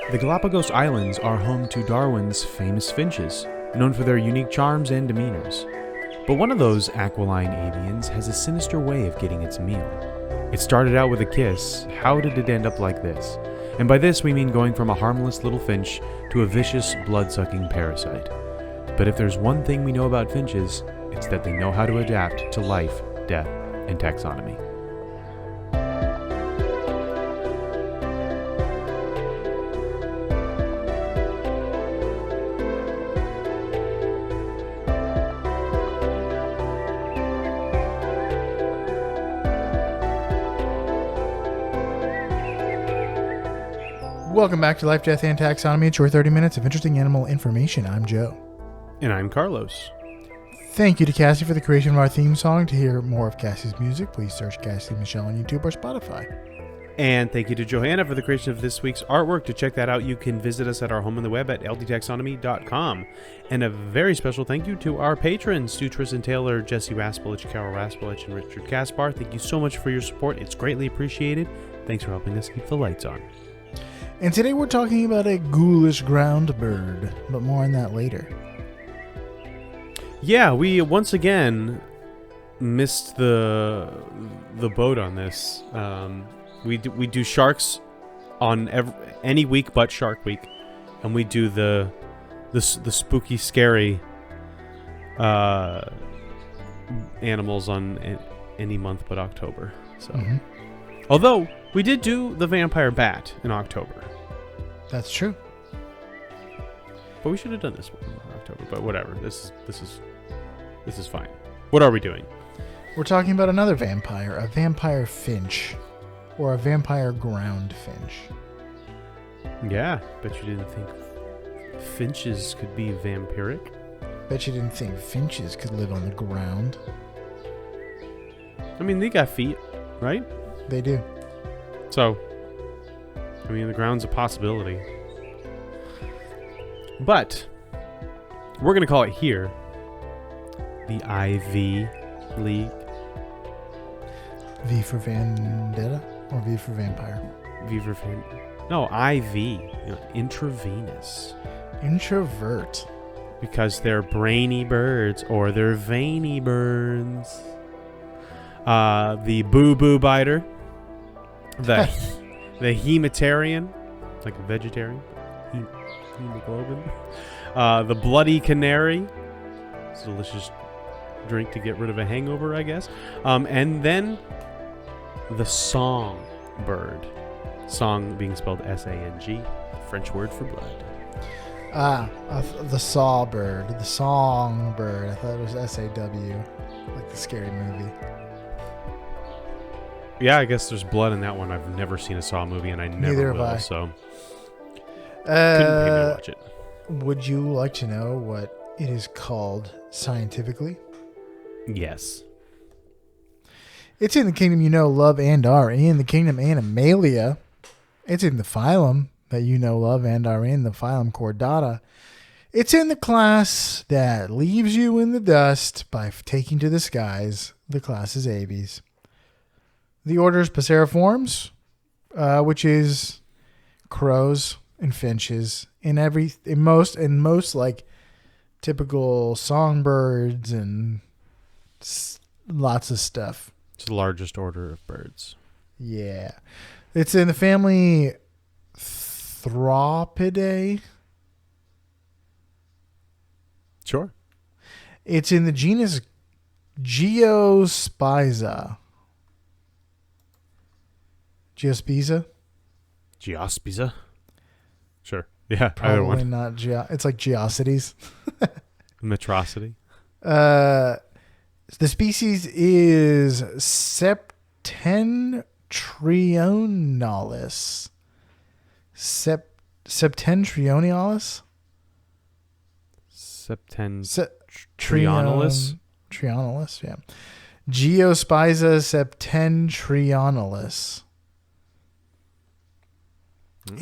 The Galapagos Islands are home to Darwin's famous finches, known for their unique charms and demeanors. But one of those aquiline avians has a sinister way of getting its meal. It started out with a kiss. How did it end up like this? And by this we mean going from a harmless little finch to a vicious, blood-sucking parasite. But if there's one thing we know about finches, it's that they know how to adapt to life, death, and taxonomy. Welcome back to Life, Death, and Taxonomy. It's your 30 minutes of interesting animal information. I'm Joe. And I'm Carlos. Thank you to Cassie for the creation of our theme song. To hear more of Cassie's music, please search Cassie Michelle on YouTube or Spotify. And thank you to Johanna for the creation of this week's artwork. To check that out, you can visit us at our home on the web at ldtaxonomy.com. And a very special thank you to our patrons, Stu Tristan Taylor, Jesse Raspolich, Carol Raspolich, and Richard Kaspar. Thank you so much for your support. It's greatly appreciated. Thanks for helping us keep the lights on. And today we're talking about a ghoulish ground bird, but more on that later. Yeah, we once again missed the boat on this. We do sharks on any week but Shark Week, and we do the spooky, scary animals on any month but October. So, Although we did do the vampire bat in October. That's true. But we should have done this one in October. But whatever. This is fine. What are we doing? We're talking about another vampire, a vampire finch, or a vampire ground finch. Yeah, bet you didn't think finches could be vampiric. Bet you didn't think finches could live on the ground. I mean, they got feet, right? They do. So, I mean, the ground's a possibility. But we're going to call it here the Ivy League. V for Vendetta or V for Vampire? V for No, IV. Intravenous. Introvert. Because they're brainy birds or they're veiny birds. The boo-boo biter. The hematarian. Like a vegetarian. Hemoglobin. The bloody canary. It's a delicious drink to get rid of a hangover, I guess. And then the songbird. Song being spelled S-A-N-G. French word for blood. The sawbird. The songbird. I thought it was S-A-W. Like the scary movie. Yeah, I guess there's blood in that one. I've never seen a Saw movie, and I never will, so couldn't pay me to watch it. Would you like to know what it is called scientifically? Yes. It's in the kingdom you know, love, and are in the kingdom Animalia. It's in the phylum that you know, love, and are in the phylum Chordata. It's in the class that leaves you in the dust by taking to the skies. The class is Aves. The order is Passeriformes, which is crows and finches in most like typical songbirds and lots of stuff. It's the largest order of birds. Yeah. It's in the family Thropidae. Sure. It's in the genus Geospiza. Geospiza? Sure. Yeah. Probably not. It's like Geocities. Metrocity. The species is Septentrionalis. Septentrionalis? Trionalis? Trionalis, yeah. Geospiza septentrionalis.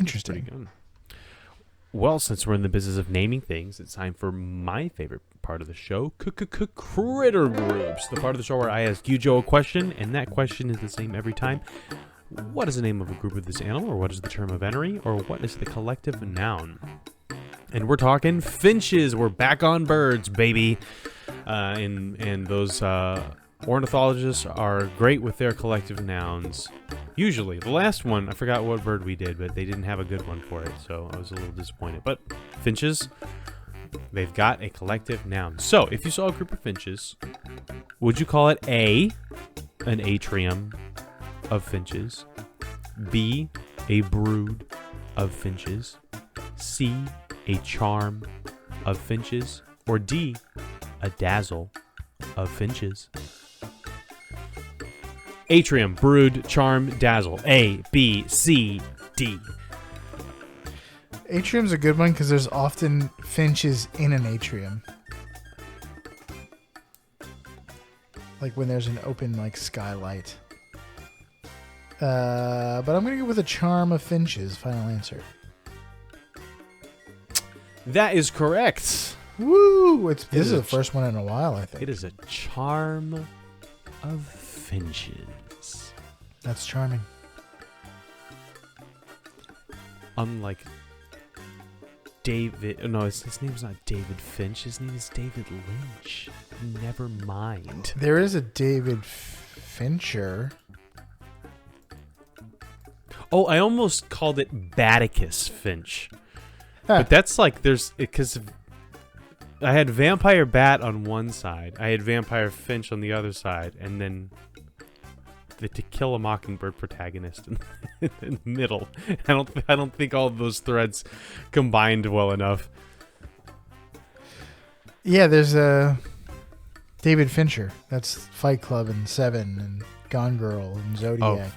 Interesting. Pretty good. Well, since we're in the business of naming things, it's time for my favorite part of the show, critter groups. The part of the show where I ask you, Joe, a question, and that question is the same every time. What is the name of a group of this animal, or what is the term of entry, or what is the collective noun? And we're talking finches. We're back on birds, baby. And those ornithologists are great with their collective nouns. Usually. The last one, I forgot what bird we did, but they didn't have a good one for it, so I was a little disappointed. But finches, they've got a collective noun. So, if you saw a group of finches, would you call it A, an atrium of finches, B, a brood of finches, C, a charm of finches, or D, a dazzle of finches? Atrium, brood, charm, dazzle. A, B, C, D. Atrium's a good one because there's often finches in an atrium. Like when there's an open skylight. But I'm going to go with a charm of finches. Final answer. That is correct. Woo! This is the first one in a while, I think. It is a charm of finches. That's charming. Unlike David... No, his name's not David Finch. His name is David Lynch. Never mind. There is a David Fincher. Oh, I almost called it Batticus Finch. But that's because I had Vampire Bat on one side, I had Vampire Finch on the other side, and then the To Kill a Mockingbird protagonist in the middle. I don't think all of those threads combined well enough. Yeah, there's David Fincher. That's Fight Club and Seven and Gone Girl and Zodiac.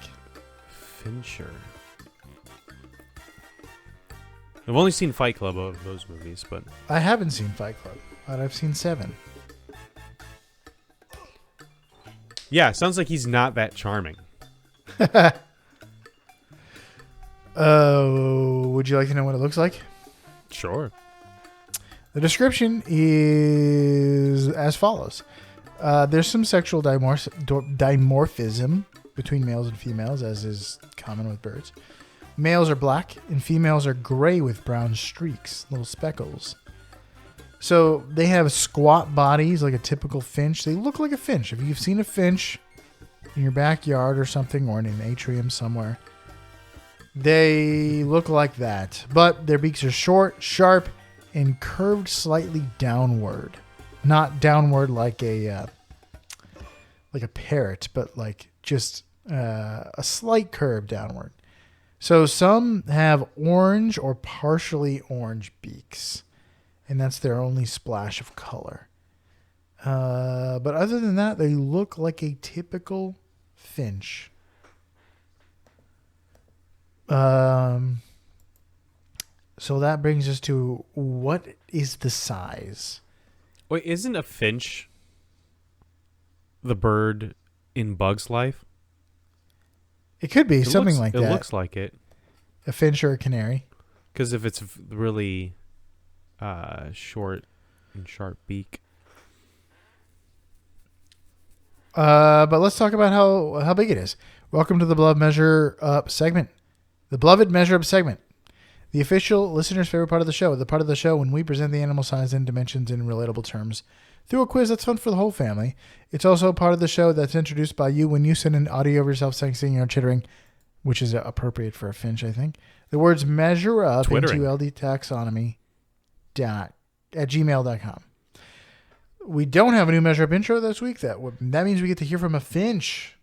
Fincher. I've only seen Fight Club of those movies, but I haven't seen Fight Club, but I've seen Seven. yeah, sounds like he's not that charming. Would you like to know what it looks like? Sure. The description is as follows. There's some sexual dimorphism between males and females, as is common with birds. Males are black and females are gray with brown streaks, little speckles. So they have squat bodies like a typical finch. They look like a finch. If you've seen a finch in your backyard or something, or in an atrium somewhere, they look like that. But their beaks are short, sharp, and curved slightly downward. Not downward like a parrot, but like just a slight curve downward. So some have orange or partially orange beaks, and that's their only splash of color. But other than that, they look like a typical finch. So that brings us to, what is the size? Wait, isn't a finch the bird in Bug's Life? It could be something like that. It looks like it. A finch or a canary. Because if it's really short and sharp beak. But let's talk about how big it is. Welcome to the Beloved Measure Up segment. The Beloved Measure Up segment. The official listener's favorite part of the show. The part of the show when we present the animal size and dimensions in relatable terms through a quiz that's fun for the whole family. It's also part of the show that's introduced by you when you send an audio of yourself saying, singing, or chittering, which is appropriate for a finch, I think. The words measure up into ldtaxonomy at gmail.com. We don't have a new measure up intro this week. That means we get to hear from a finch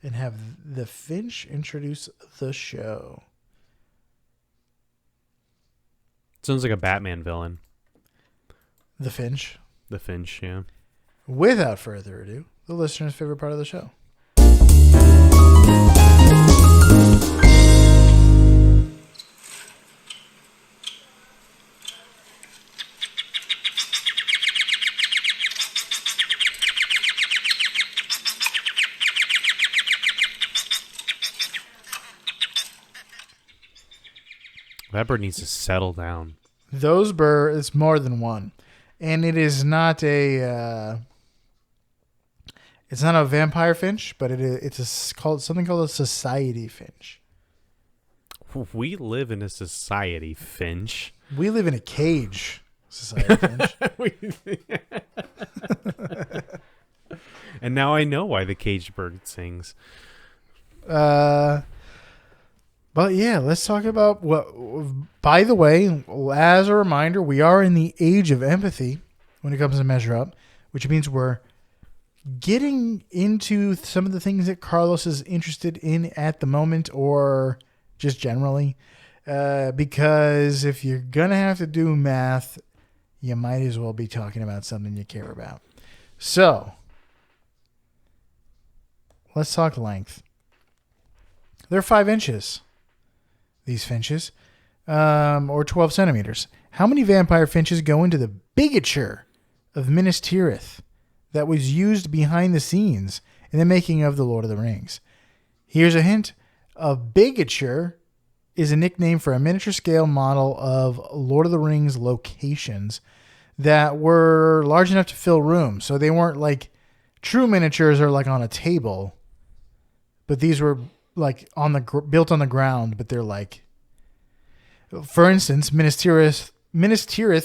and have the finch introduce the show. Sounds like a Batman villain. The finch. The finch, yeah. Without further ado, the listener's favorite part of the show. That bird needs to settle down. Those birds, it's more than one. And it is not a It's not a vampire finch, but it's called something called a society finch. We live in a society, Finch. We live in a cage, society finch. And now I know why the caged bird sings. But yeah, let's talk about what. By the way, as a reminder, we are in the age of empathy when it comes to Measure Up, which means we're getting into some of the things that Carlos is interested in at the moment, or just generally. Because if you're gonna have to do math, you might as well be talking about something you care about. So let's talk length. They're 5 inches. These finches, or 12 centimeters. How many vampire finches go into the bigature of Minas Tirith that was used behind the scenes in the making of The Lord of the Rings? Here's a hint. A bigature is a nickname for a miniature scale model of Lord of the Rings locations that were large enough to fill rooms. So they weren't like true miniatures or like on a table, but these were like built on the ground, but they're like, for instance, Minas Tirith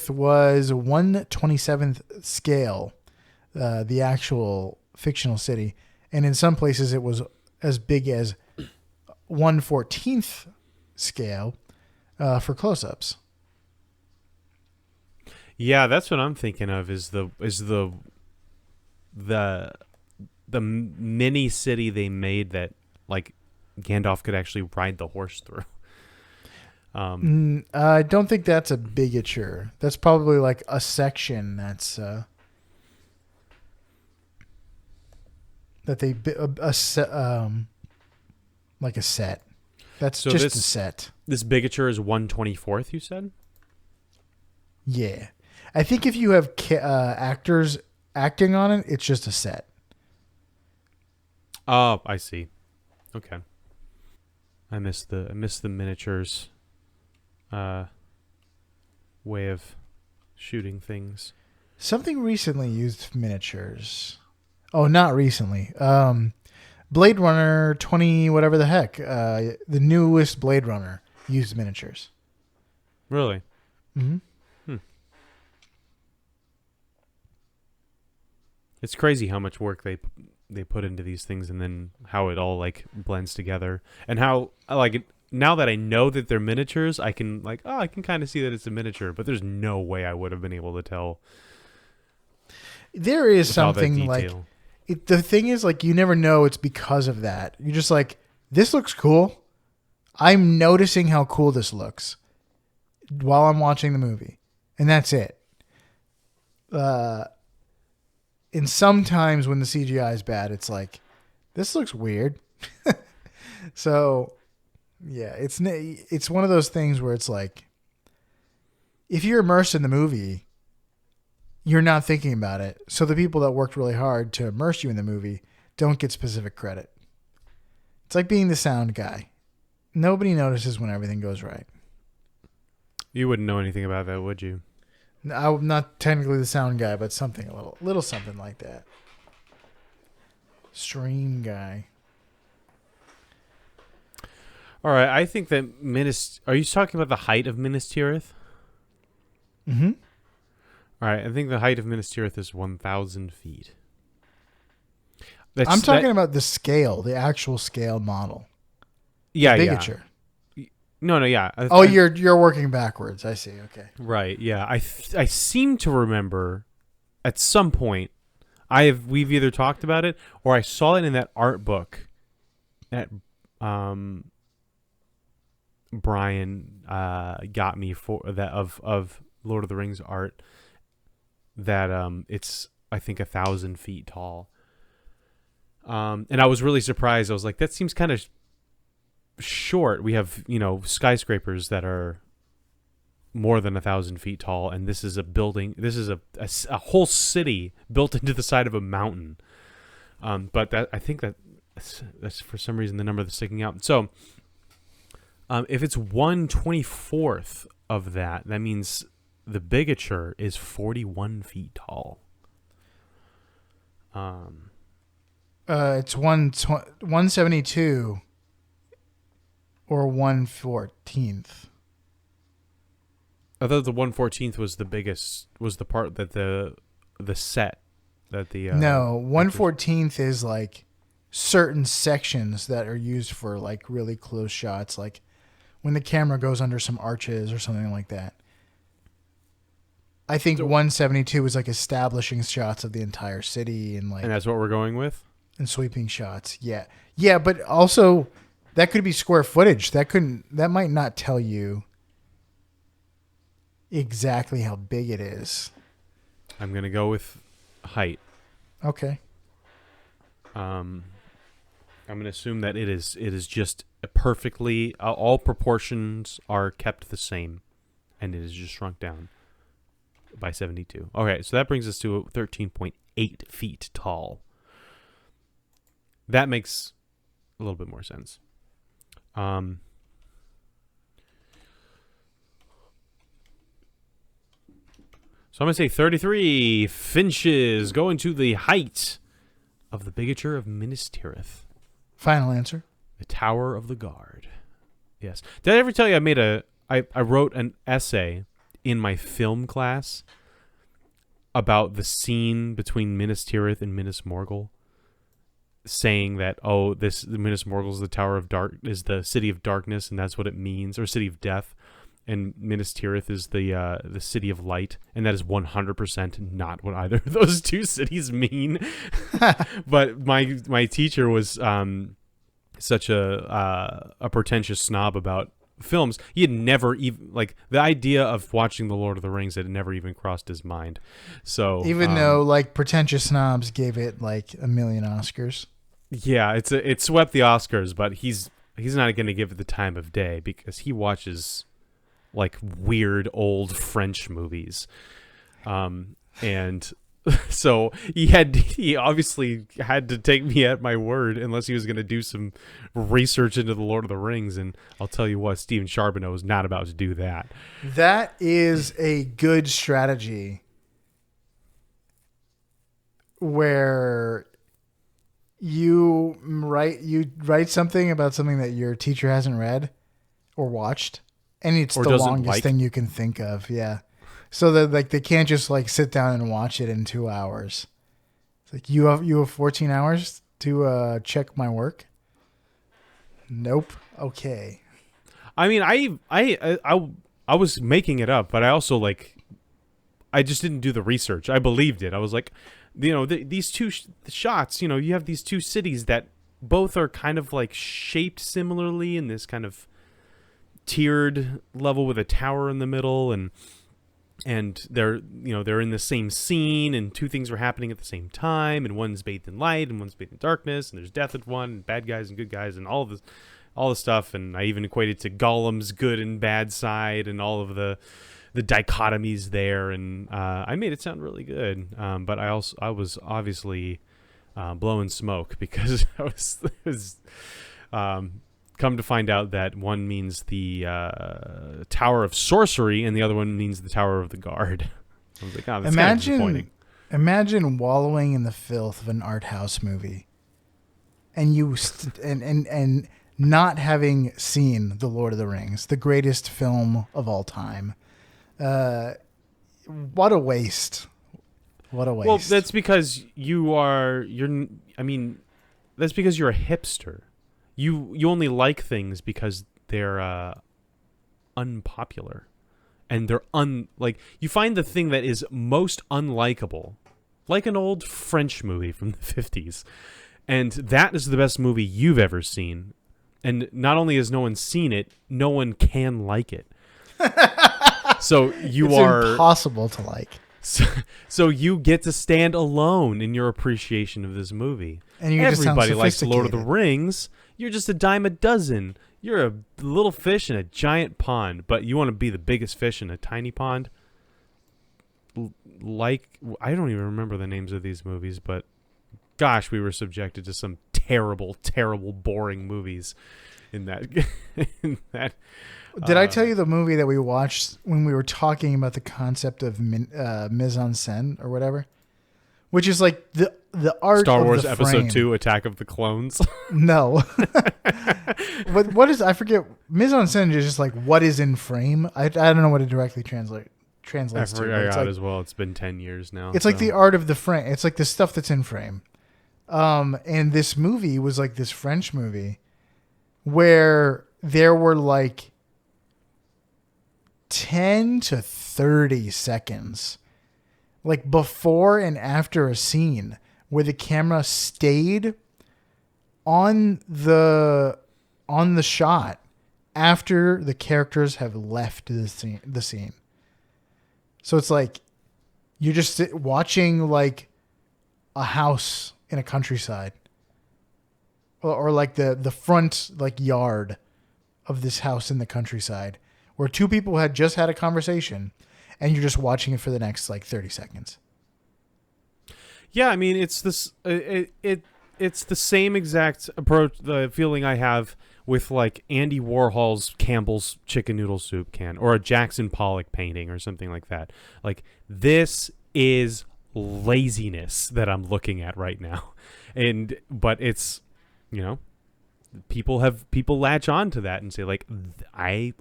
was 1/27th scale, the actual fictional city, and in some places it was as big as 1/14th scale for close-ups. Yeah, that's what I'm thinking of. Is the mini city they made that like Gandalf could actually ride the horse through. I don't think that's a bigature. That's probably like a section that's that they like a set. That's so just a set. This bigature is 1/24th, you said? Yeah. I think if you have actors acting on it, it's just a set. Oh, I see. Okay. I missed the miniatures way of shooting things. Something recently used miniatures. Oh, not recently. Blade Runner 20 whatever the heck. The newest Blade Runner used miniatures. Really? Mm-hmm. It's crazy how much work they put into these things, and then how it all like blends together, and how like now that I know that they're miniatures, I can kind of see that it's a miniature, but there's no way I would have been able to tell. There is something like the thing is like you never know it's because of that. You're just like, this looks cool. I'm noticing how cool this looks while I'm watching the movie, and that's it. And sometimes when the CGI is bad, it's like, this looks weird. So, yeah, it's one of those things where it's like, if you're immersed in the movie, you're not thinking about it. So the people that worked really hard to immerse you in the movie don't get specific credit. It's like being the sound guy. Nobody notices when everything goes right. You wouldn't know anything about that, would you? I'm not technically the sound guy, but something a little something like that. Stream guy. All right, I think that are you talking about the height of Minas Tirith? Mm-hmm. All right, I think the height of Minas Tirith is 1,000 feet. I'm talking about the scale, the actual scale model. Yeah, the bigature. Yeah. No, yeah. You're working backwards. I see. Okay. Right. Yeah. I seem to remember at some point we've either talked about it or I saw it in that art book that Brian got me for that of Lord of the Rings art that it's I think 1,000 feet tall. And I was really surprised. I was like, that seems kind of short. We have skyscrapers that are more than 1,000 feet tall, and this is a building. This is a whole city built into the side of a mountain. But I think that's for some reason the number that's sticking out. So if it's 1/24th of that means the bigature is 41 feet tall. It's 172 or 114th. I thought the 114th was the biggest, was the part that the set that the No, 114th is like certain sections that are used for like really close shots, like when the camera goes under some arches or something like that. I think 172 is like establishing shots of the entire city and like, and that's what we're going with. and sweeping shots. Yeah. Yeah, but also that could be square footage. That might not tell you exactly how big it is. I'm gonna go with height. Okay. I'm gonna assume that it is just a perfectly all proportions are kept the same, and it is just shrunk down by 72. Okay, so that brings us to 13.8 feet tall. That makes a little bit more sense. So I'm going to say 33 finches going to the height of the bigature of Minas Tirith. Final answer. The Tower of the Guard. Yes. Did I ever tell you I wrote an essay in my film class about the scene between Minas Tirith and Minas Morgul, saying that the Minas Morgul is the Tower of is the city of darkness, and that's what it means, or city of death, and Minas Tirith is the city of light, and that is 100% not what either of those two cities mean. But my teacher was such a pretentious snob about films. He had never even, like, the idea of watching The Lord of the Rings had never even crossed his mind. So even though like pretentious snobs gave it like a million Oscars. Yeah, it swept the Oscars, but he's not going to give it the time of day because he watches like weird old French movies, and so he obviously had to take me at my word unless he was going to do some research into the Lord of the Rings. And I'll tell you what, Stephen Charbonneau is not about to do that. That is a good strategy where you write something about something that your teacher hasn't read or watched, and it's Or the doesn't longest like. thing you can think of. Yeah. So that like they can't just like sit down and watch it in 2 hours. It's like you have 14 hours to check my work. Nope. Okay. I mean, I was making it up, but I also I just didn't do the research. I believed it. I was like, these two shots, you have these two cities that both are kind of like shaped similarly in this kind of tiered level with a tower in the middle, and they're in the same scene, and two things are happening at the same time, and one's bathed in light and one's bathed in darkness, and there's death in one, and bad guys and good guys, and all the stuff. And I even equated to Gollum's good and bad side and all of the dichotomies there, and I made it sound really good, but I was obviously blowing smoke because I was come to find out that one means the Tower of Sorcery and the other one means the Tower of the Guard. I was like, oh, that's kind of disappointing. Imagine wallowing in the filth of an art house movie, and and not having seen The Lord of the Rings, the greatest film of all time. What a waste! What a waste! Well, that's because that's because you're a hipster. You only like things because they're unpopular, and they're you find the thing that is most unlikable, like an old French movie from the 50s, and that is the best movie you've ever seen. And not only has no one seen it, no one can like it. So it's impossible to like. So you get to stand alone in your appreciation of this movie. And everybody likes Lord of the Rings. You're just a dime a dozen. You're a little fish in a giant pond, but you want to be the biggest fish in a tiny pond. I don't even remember the names of these movies, but gosh, we were subjected to some terrible, terrible, boring movies in that. Did I tell you the movie that we watched when we were talking about the concept of mise en scène or whatever? Which is like the the art Star of Wars the Episode frame. 2, Attack of the Clones. No. But what is, I forget, mise en scène is just like what is in frame. I don't know what it directly translates I to. But forgot it's like, as well. It's been 10 years now. it's like the art of the frame. It's like the stuff that's in frame. And this movie was like this French movie where there were like 10 to 30 seconds, like before and after a scene, where the camera stayed on the shot after the characters have left the scene. So it's like you're just watching like a house in a countryside, or like the front like yard of this house in the countryside, where two people had just had a conversation, and you're just watching it for the next like 30 seconds. Yeah, I mean, it's this. It's the same exact approach. The feeling I have with like Andy Warhol's Campbell's chicken noodle soup can, or a Jackson Pollock painting, or something like that. Like, this is laziness that I'm looking at right now, but it's, you know, people latch on to that and say like, I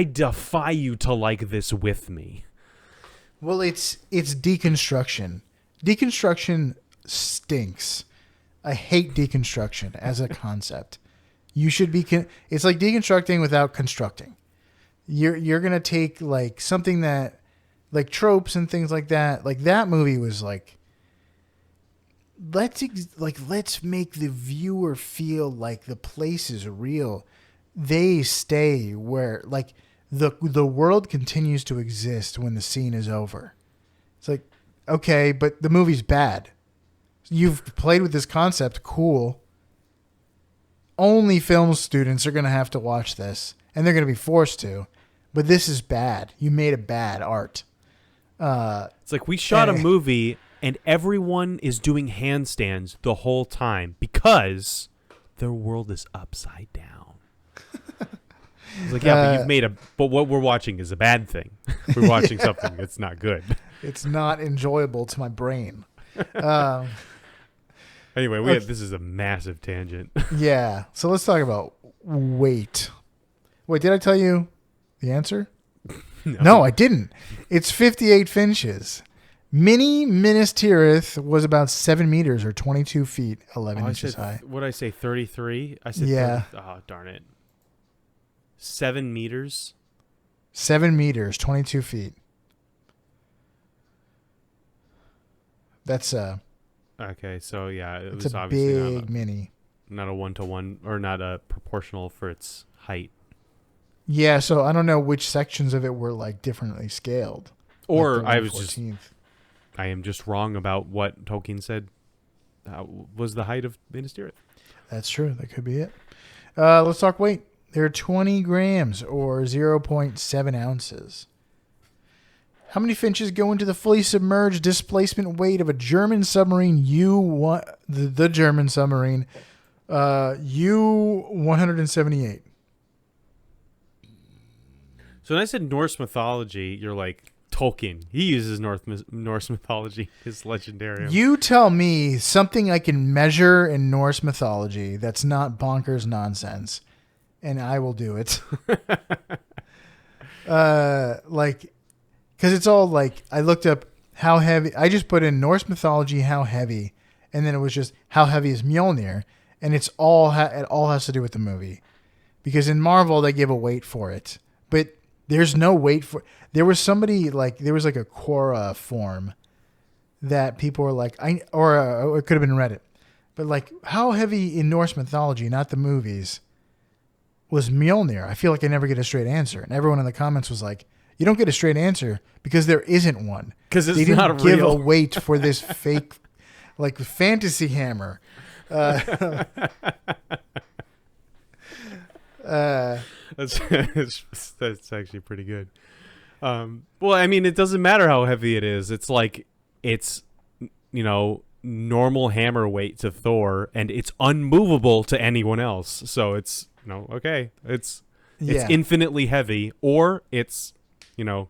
defy you to like this with me. Well, it's deconstruction. Deconstruction stinks. I hate deconstruction as a concept. You should be it's like deconstructing without constructing. You're going to take like something that like tropes and things like that. Like that movie was like, let's make the viewer feel like the place is real. They stay where like the world continues to exist when the scene is over. It's like, okay, but the movie's bad. You've played with this concept, cool. Only film students are going to have to watch this, and they're going to be forced to. But this is bad. You made a bad art. It's like we shot a movie, and everyone is doing handstands the whole time because their world is upside down. It's like, yeah, but what we're watching is a bad thing. We're watching something that's not good. It's not enjoyable to my brain. Anyway, this is a massive tangent. Yeah. So let's talk about weight. Wait, did I tell you the answer? No, I didn't. It's 58 finches. Mini Minas Tirith was about 7 meters or 22 feet, 11 inches high. What did I say, 33? I said, yeah. 30, oh, darn it. 7 meters? 7 meters, 22 feet. That's okay, so yeah, it it's was a obviously big mini. Not a 1-to-1, or not a proportional for its height. Yeah, so I don't know which sections of it were like differently scaled. Or like I am just wrong about what Tolkien said was the height of Minas Tirith. That's true. That could be it. Let's talk weight. They're 20 grams or 0.7 ounces. How many finches go into the fully submerged displacement weight of a German submarine the German submarine U-178? So when I said Norse mythology, you're like, Tolkien. He uses Norse mythology, his legendarium. You tell me something I can measure in Norse mythology that's not bonkers nonsense, and I will do it. Because it's all like, I looked up how heavy. I just put in Norse mythology, how heavy, and then it was just how heavy is Mjolnir, and it all has to do with the movie, because in Marvel they give a weight for it, but there's no weight for. There was somebody like there was like a Quora form that people were like, it could have been Reddit, but like how heavy in Norse mythology, not the movies, was Mjolnir? I feel like I never get a straight answer, and everyone in the comments was like, you don't get a straight answer because there isn't one. Because it's they didn't not give real. a weight for this fake, like fantasy hammer. That's actually pretty good. Well, I mean, it doesn't matter how heavy it is. It's like it's normal hammer weight to Thor, and it's unmovable to anyone else. So it's okay. It's infinitely heavy, or it's 10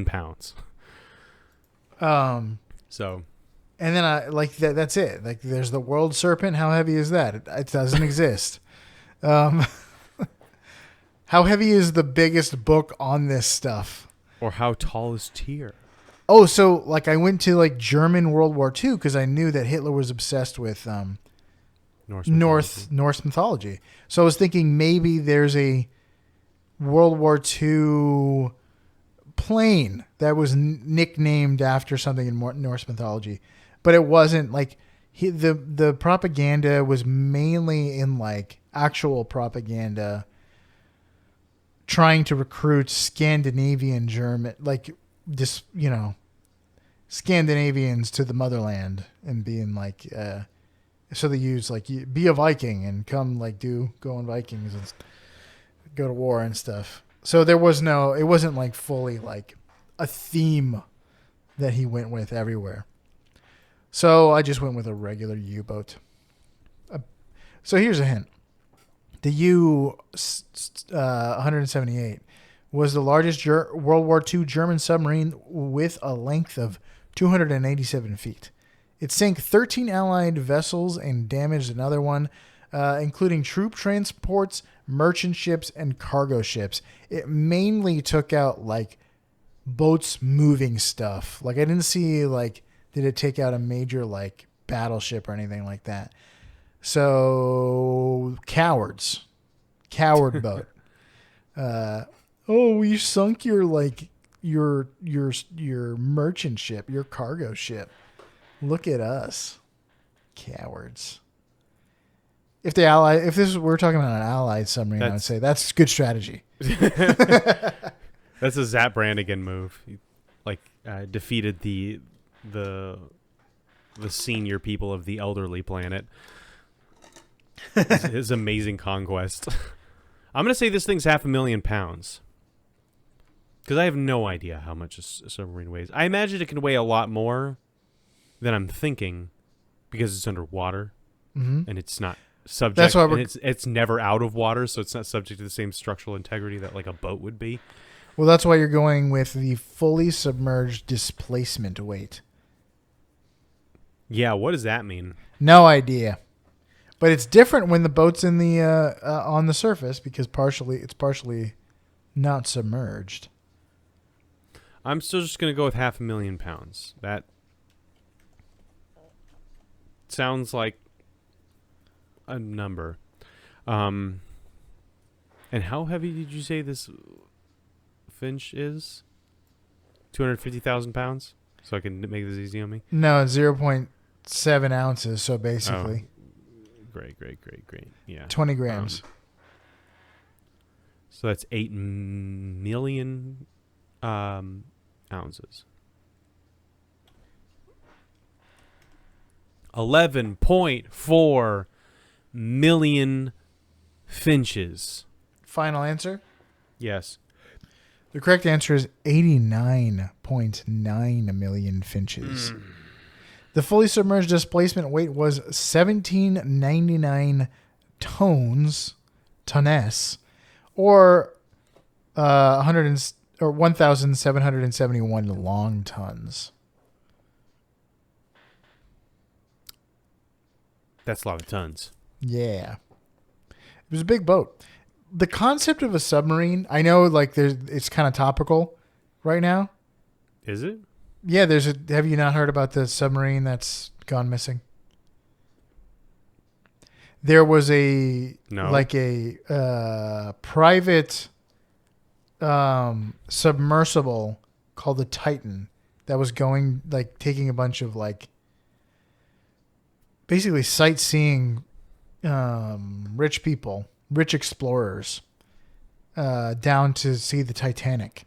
pounds. So And then I like that. That's it. Like there's the world serpent. How heavy is that? It doesn't exist. Um, how heavy is the biggest book on this stuff? Or how tall is Tyr? Oh, so like I went to like German World War II because I knew that Hitler was obsessed with Norse mythology. So I was thinking maybe there's a World War II plane that was nicknamed after something in Norse mythology, but it wasn't like the propaganda was mainly in like actual propaganda trying to recruit Scandinavian German, like this, Scandinavians to the motherland and being like, so they use like be a Viking and come like go on Vikings and go to war and stuff. So it wasn't like fully like a theme that he went with everywhere. So I just went with a regular U-boat. So here's a hint. The U-178 was the largest World War II German submarine with a length of 287 feet. It sank 13 Allied vessels and damaged another one, including troop transports, merchant ships, and cargo ships. It mainly took out like boats moving stuff. Like I didn't see like did it take out a major like battleship or anything like that. So coward boat. You sunk your like your merchant ship, your cargo ship. Look at us, cowards. If we're talking about an Allied submarine, I would say that's good strategy. That's a Zap Brannigan move. He, defeated the senior people of the elderly planet. His amazing conquest. I'm gonna say this thing's 500,000 pounds because I have no idea how much a submarine weighs. I imagine it can weigh a lot more than I'm thinking because it's underwater and it's not subject. That's why it's never out of water, so it's not subject to the same structural integrity that like a boat would be. Well, that's why you're going with the fully submerged displacement weight. Yeah, what does that mean? No idea. But it's different when the boat's in the on the surface because it's partially not submerged. I'm still just going to go with 500,000 pounds. That sounds like a number. And how heavy did you say this Finch is? 250,000 pounds? So I can make this easy on me? No, 0.7 ounces. So basically. Oh, great. Yeah. 20 grams. So that's 8 million ounces. 11.4 million finches. Final answer? Yes. The correct answer is 89.9 million finches. The fully submerged displacement weight was 1799 tonnes, or 1,771 long tons. That's a lot of tons. Yeah. It was a big boat. The concept of a submarine, I know like it's kind of topical right now. Is it? Yeah, have you not heard about the submarine that's gone missing? There was a private submersible called the Titan that was going like taking a bunch of like basically sightseeing rich explorers down to see the Titanic,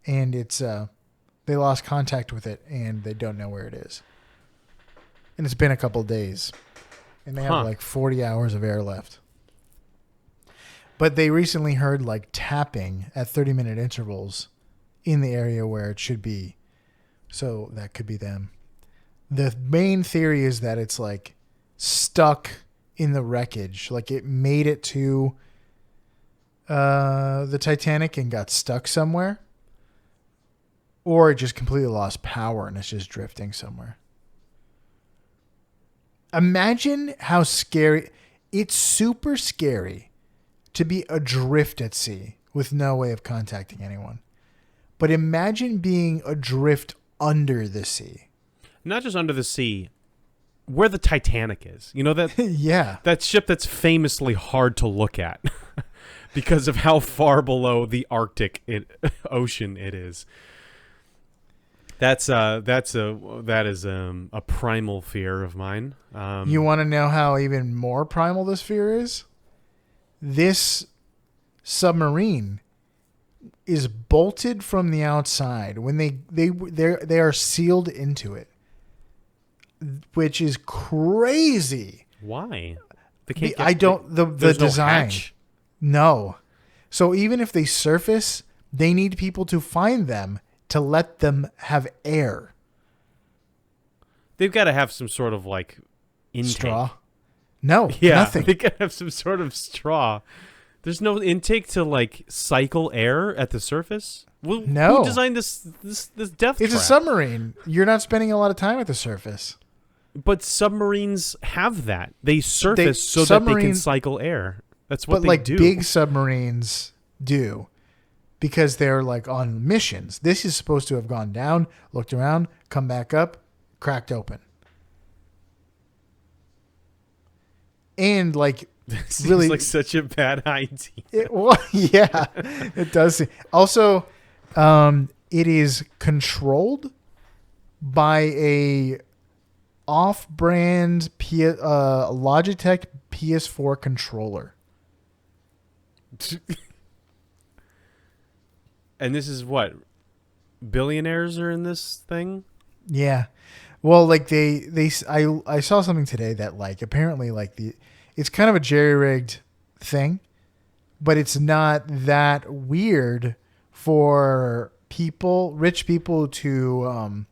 and it's they lost contact with it and they don't know where it is, and it's been a couple days, and they have like 40 hours of air left. But they recently heard like tapping at 30-minute intervals in the area where it should be, so that could be them. The main theory is that it's like stuck in the wreckage, like it made it to the Titanic and got stuck somewhere, or it just completely lost power and it's just drifting somewhere. Imagine how scary. It's super scary to be adrift at sea with no way of contacting anyone. But imagine being adrift under the sea. Not just under the sea, where the Titanic is. You know that Yeah. that ship that's famously hard to look at because of how far below the Arctic Ocean it is. That is a primal fear of mine. You want to know how even more primal this fear is? This submarine is bolted from the outside when they are sealed into it, which is crazy. Why? The design. Hatch? No. So even if they surface, they need people to find them to let them have air. They've got to have some sort of like intake. Straw? No, Yeah, nothing. they got to have some sort of straw. There's no intake to like cycle air at the surface. No. Who designed this death It's trap? a submarine. You're not spending a lot of time at the surface. But submarines have that. They surface so that they can cycle air. That's what they do. But like big submarines do, because they're like on missions. This is supposed to have gone down, looked around, come back up, cracked open. And like This really seems like such a bad idea. yeah, it does. Also, it is controlled by a off-brand Logitech PS4 controller. And this is what? Billionaires are in this thing? Yeah. Well, like I saw something today that like apparently like it's kind of a jerry-rigged thing, but it's not that weird for rich people to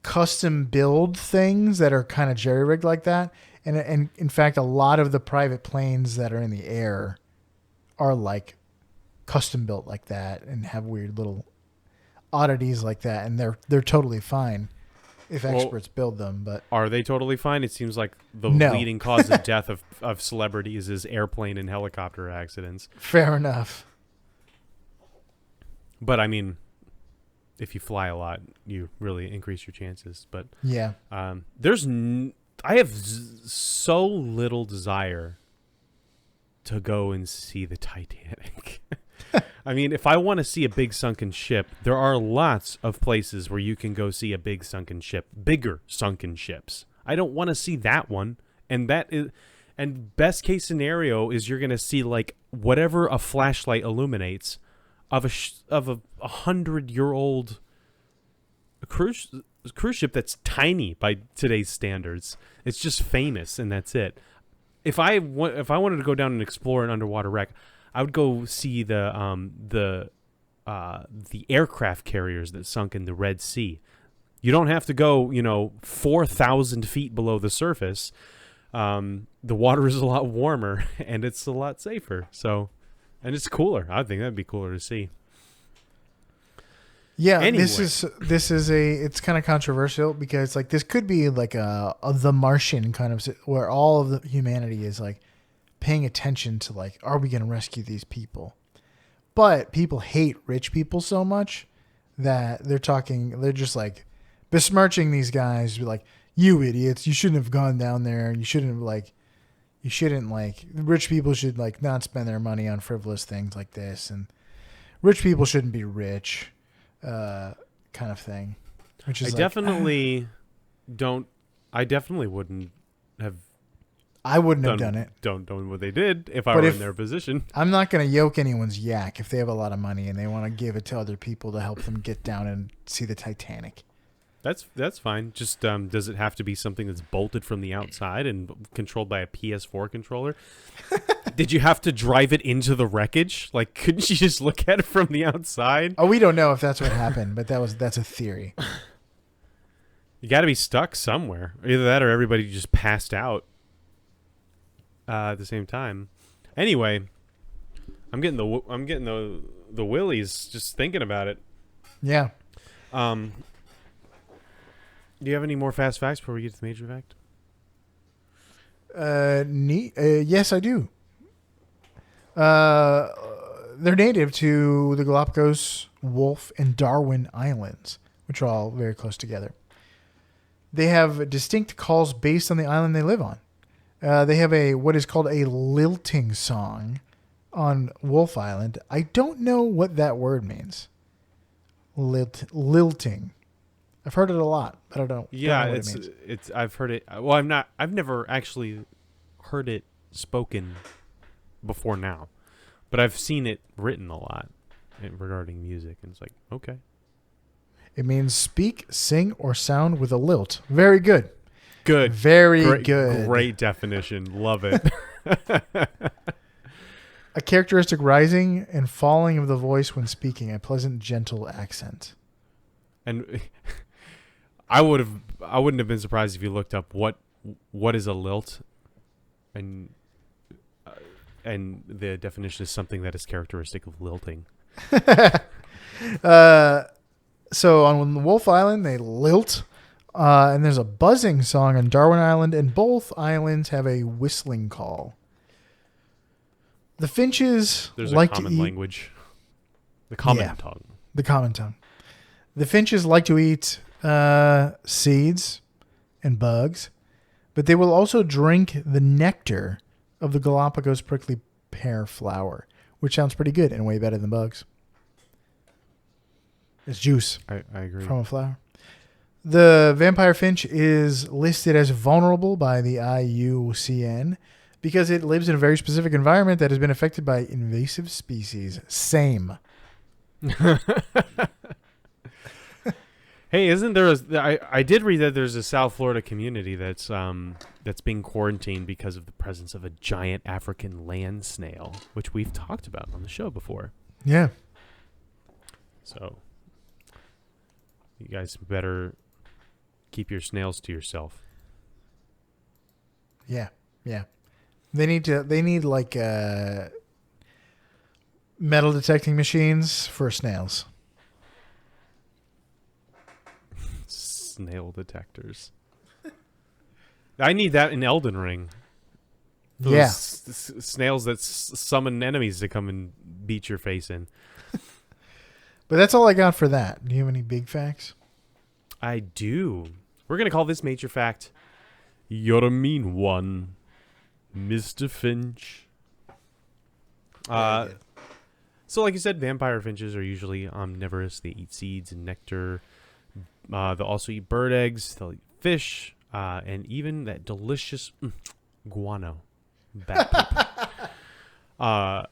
custom build things that are kind of jerry-rigged like that. And in fact, a lot of the private planes that are in the air are like custom built like that and have weird little oddities like that, and they're totally fine if experts build them. But are they totally fine? It seems like the No. leading cause of death of celebrities is airplane and helicopter accidents. fair enough. But I mean, if you fly a lot, you really increase your chances. But Yeah. I have so little desire to go and see the Titanic. I mean, if I want to see a big sunken ship, there are lots of places where you can go see a big sunken ship, bigger sunken ships. I don't want to see that one. And best case scenario is you're going to see like whatever a flashlight illuminates of a 100-year-old cruise ship that's tiny by today's standards. It's just famous and that's it. If I wanted to go down and explore an underwater wreck, I would go see the aircraft carriers that sunk in the Red Sea. You don't have to go, 4,000 feet below the surface. The water is a lot warmer and it's a lot safer. So, and it's cooler. I think that'd be cooler to see. Yeah, Anyway. it's kind of controversial because like this could be like a The Martian kind of where all of the humanity is like paying attention to like, are we going to rescue these people? But people hate rich people so much that they're just like besmirching these guys, like, you idiots, you shouldn't have gone down there. You shouldn't rich people should like not spend their money on frivolous things like this, and rich people shouldn't be rich. Kind of thing, which is I definitely wouldn't have. I wouldn't have done it. Don't done what they did if I were in their position. I'm not going to yoke anyone's yak if they have a lot of money and they want to give it to other people to help them get down and see the Titanic. That's fine. Just does it have to be something that's bolted from the outside and controlled by a PS4 controller? Did you have to drive it into the wreckage? Like, couldn't you just look at it from the outside? Oh, we don't know if that's what happened, but that's a theory. You got to be stuck somewhere. Either that or everybody just passed out at the same time. Anyway, I'm getting the willies just thinking about it. Yeah. Do you have any more fast facts before we get to the major fact? Yes, I do. They're native to the Galapagos, Wolf, and Darwin Islands, which are all very close together. They have distinct calls based on the island they live on. They have what is called a lilting song on Wolf Island. I don't know what that word means. Lilting. I've heard it a lot, but I don't know what it means. It's. I've heard it. Well, I've never actually heard it spoken before now, but I've seen it written a lot regarding music, and it's like, okay. It means speak, sing, or sound with a lilt. Very good. Good. Very good. Great definition. Love it. A characteristic rising and falling of the voice when speaking, a pleasant, gentle accent. And I wouldn't have been surprised if you looked up what is a lilt, and the definition is something that is characteristic of lilting. So on Wolf Island, they lilt, and there's a buzzing song on Darwin Island, and both islands have a whistling call. The finches like to eat language. The common tongue. The common tongue. The finches like to eat seeds and bugs, but they will also drink the nectar of the Galapagos prickly pear flower, which sounds pretty good and way better than bugs. It's juice. I agree. From a flower. The vampire finch is listed as vulnerable by the IUCN because it lives in a very specific environment that has been affected by invasive species. Same. Hey, isn't there I did read that there's a South Florida community that's being quarantined because of the presence of a giant African land snail, which we've talked about on the show before. Yeah. So you guys better keep your snails to yourself. Yeah. Yeah. They need like metal detecting machines for snails. Snail detectors. I need that in Elden Ring. Those snails that summon enemies to come and beat your face in. But that's all I got for that. Do you have any big facts? I do. We're going to call this major fact, "You're a mean one, Mr. Finch." So like you said, vampire finches are usually omnivorous. They eat seeds and nectar. They'll also eat bird eggs. They'll eat fish. And even that delicious guano. Bat poop.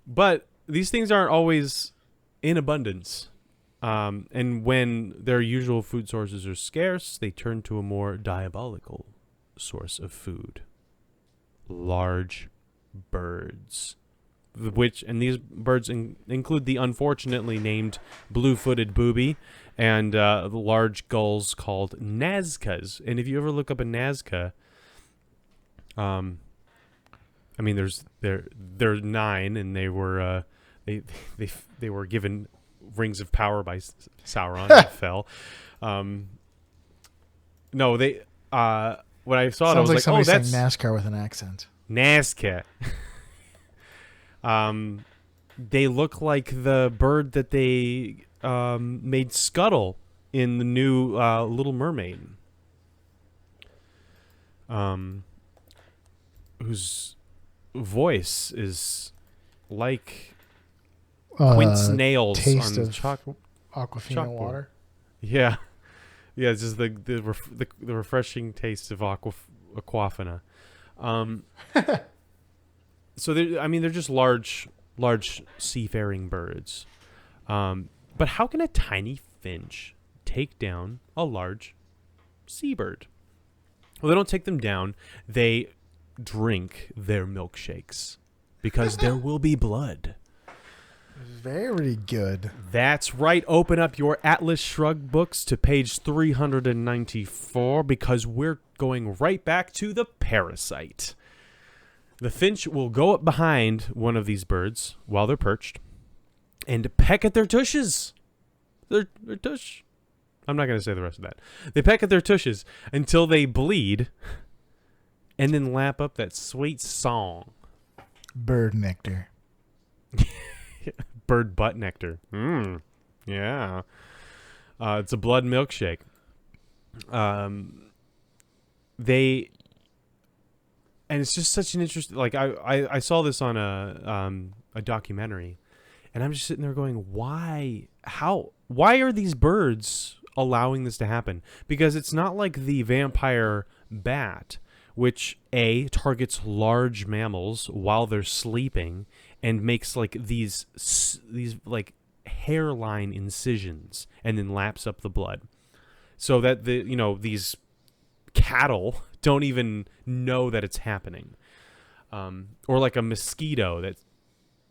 But these things aren't always in abundance. And when their usual food sources are scarce, they turn to a more diabolical source of food. Large birds. These birds include the unfortunately named blue-footed booby and the large gulls called Nazcas. And if you ever look up a Nazca, I mean, there are 9, and they were they were given rings of power by Sauron and fell. No, they when I saw it, I was like, somebody that's saying NASCAR with an accent. Nazca. They look like the bird that they made Scuttle in the new Little Mermaid. Whose voice is like quince nails taste on of Aquafina water. Yeah, yeah, it's just the refreshing taste of Aquafina. So they're just large seafaring birds. But how can a tiny finch take down a large seabird? Well, they don't take them down. They drink their milkshakes because there will be blood. Very good. That's right. Open up your Atlas Shrugged books to page 394 because we're going right back to the parasite. The finch will go up behind one of these birds while they're perched and peck at their tushes. Their tush. I'm not going to say the rest of that. They peck at their tushes until they bleed and then lap up that sweet song. Bird nectar. Bird butt nectar. Yeah. It's a blood milkshake. And it's just such an interesting. Like I saw this on a documentary, and I'm just sitting there going, why are these birds allowing this to happen? Because it's not like the vampire bat, which targets large mammals while they're sleeping and makes like these like hairline incisions and then laps up the blood, so that these cattle don't even know that it's happening. Or like a mosquito, that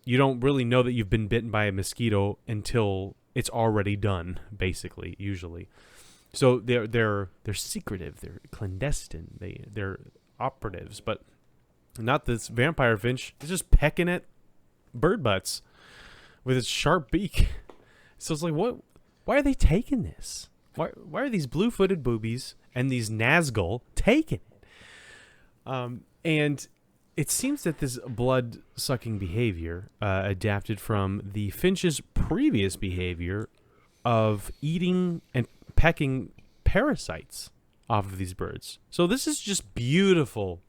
you don't really know that you've been bitten by a mosquito until it's already done, basically, usually. So they're secretive, they're clandestine, they're operatives, but not this vampire finch. It's just pecking at bird butts with its sharp beak. So it's like, what? Why are they taking this? Why are these blue-footed boobies and these Nazgul taking it? And it seems that this blood-sucking behavior adapted from the finch's previous behavior of eating and pecking parasites off of these birds. So this is just beautiful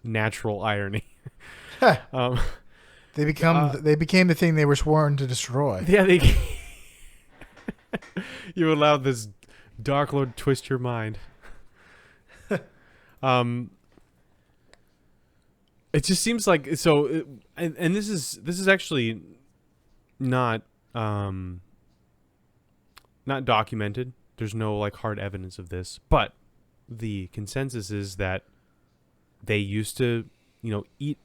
natural irony. They became the thing they were sworn to destroy. Yeah, you allowed this Dark Lord twist your mind. It just seems like so, and this is actually not documented. There's no like hard evidence of this, but the consensus is that they used to, eat.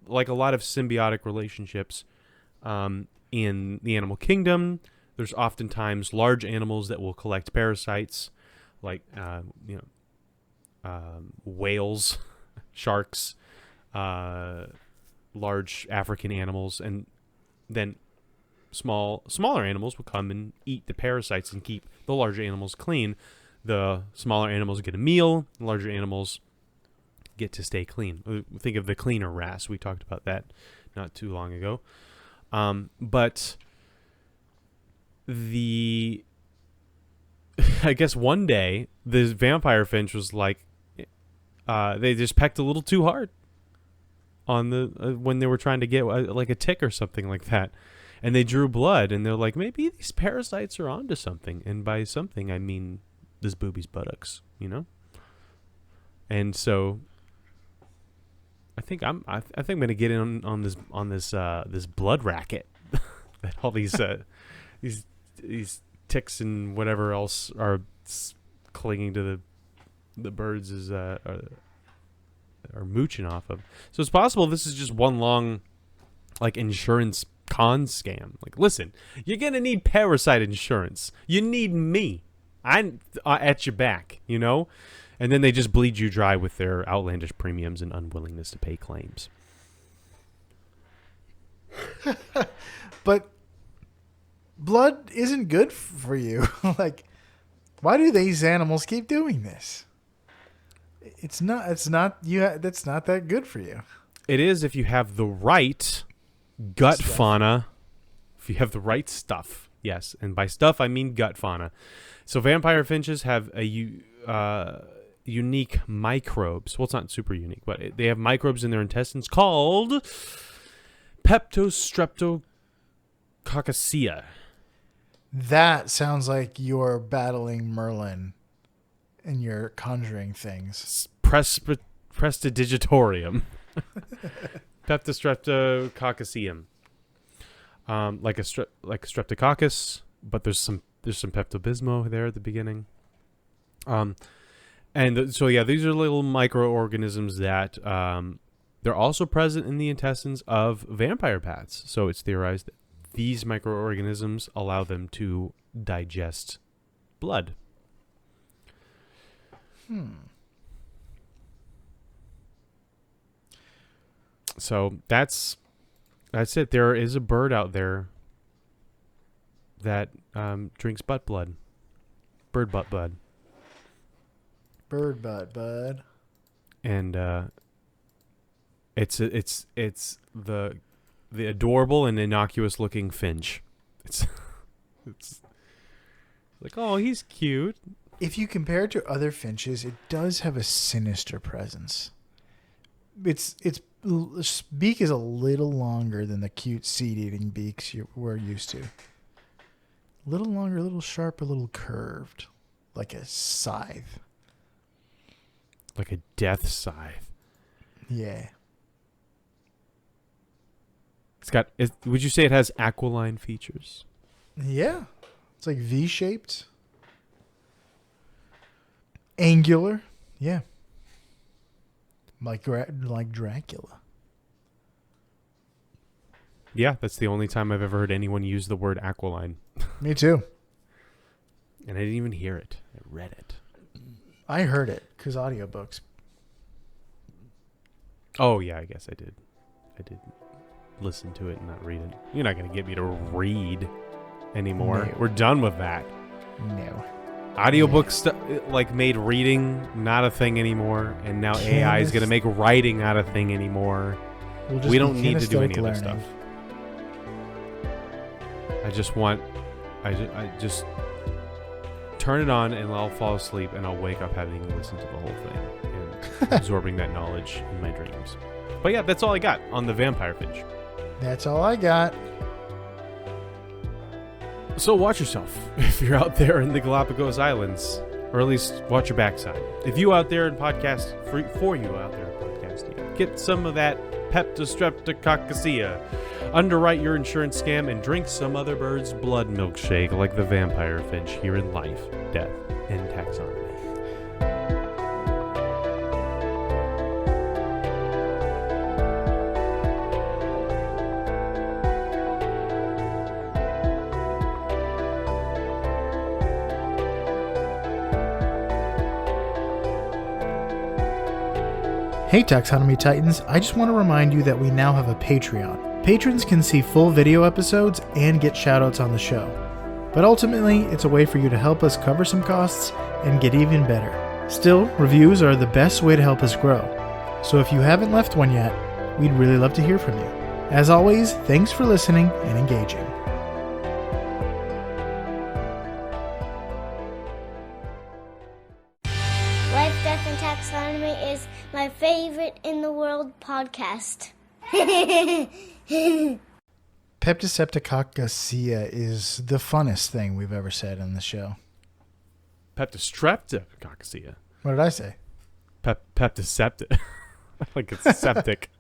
Like a lot of symbiotic relationships in the animal kingdom. There's oftentimes large animals that will collect parasites, like whales, sharks, large African animals, and then smaller animals will come and eat the parasites and keep the larger animals clean. The smaller animals get a meal. The larger animals get to stay clean. Think of the cleaner wrasse. We talked about that not too long ago. But I guess one day the vampire finch was like, they just pecked a little too hard on the when they were trying to get like a tick or something like that, and they drew blood, and they're like, maybe these parasites are onto something, and by something I mean this booby's buttocks, and so I think I'm gonna get in on this blood racket that all these ticks and whatever else are clinging to the birds are mooching off of. So it's possible this is just one long like insurance con scam. Like, listen, you're gonna need parasite insurance. You need me. I'm at your back, And then they just bleed you dry with their outlandish premiums and unwillingness to pay claims. But blood isn't good for you. Like, why do these animals keep doing this? It's not that's not that good for you. It is if you have the right gut fauna. If you have the right stuff. Yes, and by stuff I mean gut fauna. So vampire finches have a unique microbes. Well, it's not super unique, but they have microbes in their intestines called Peptostreptococcacea. That sounds like you're battling Merlin and you're conjuring things. Prestidigitatorium. Peptostreptococcaceum. Like a streptococcus, but there's some Pepto-Bismol there at the beginning. So these are little microorganisms that they're also present in the intestines of vampire bats. So it's theorized that these microorganisms allow them to digest blood. So that's it. There is a bird out there that drinks butt blood. Bird butt blood. Bird butt, bud. and it's the adorable and innocuous looking finch. It's like, oh, he's cute. If you compare it to other finches, it does have a sinister presence. Its beak is a little longer than the cute seed-eating beaks we're used to. A little longer, a little sharp, a little curved, like a scythe. Like a death scythe. Yeah. Would you say it has aquiline features? Yeah. It's like V-shaped. Angular. Yeah. Like Dracula. Yeah, that's the only time I've ever heard anyone use the word aquiline. Me too. And I didn't even hear it. I read it. I heard it because audiobooks. Oh, yeah, I guess I did. I did listen to it and not read it. You're not going to get me to read anymore. No. We're done with that. No. Audiobooks made reading not a thing anymore, and now AI is going to make writing not a thing anymore. We don't need to do any other stuff. I just turn it on and I'll fall asleep and I'll wake up having listened to the whole thing and absorbing that knowledge in my dreams. But yeah, that's all I got on the vampire finch. That's all I got. So watch yourself if you're out there in the Galapagos Islands, or at least watch your backside. If you out there in podcast, for you out there in podcasting, get some of that Peptostreptococcacea, underwrite your insurance scam, and drink some other bird's blood milkshake like the vampire finch here in Life, Death, and Taxonomy. Hey Taxonomy Titans, I just want to remind you that we now have a Patreon. Patrons can see full video episodes and get shoutouts on the show. But ultimately, it's a way for you to help us cover some costs and get even better. Still, reviews are the best way to help us grow. So if you haven't left one yet, we'd really love to hear from you. As always, thanks for listening and engaging. Life, Death, and Taxonomy is my favorite in the world podcast. Peptostreptococcacea is the funnest thing we've ever said on the show. Peptostreptococcacea. What did I say? Peptoseptic. Like it's septic.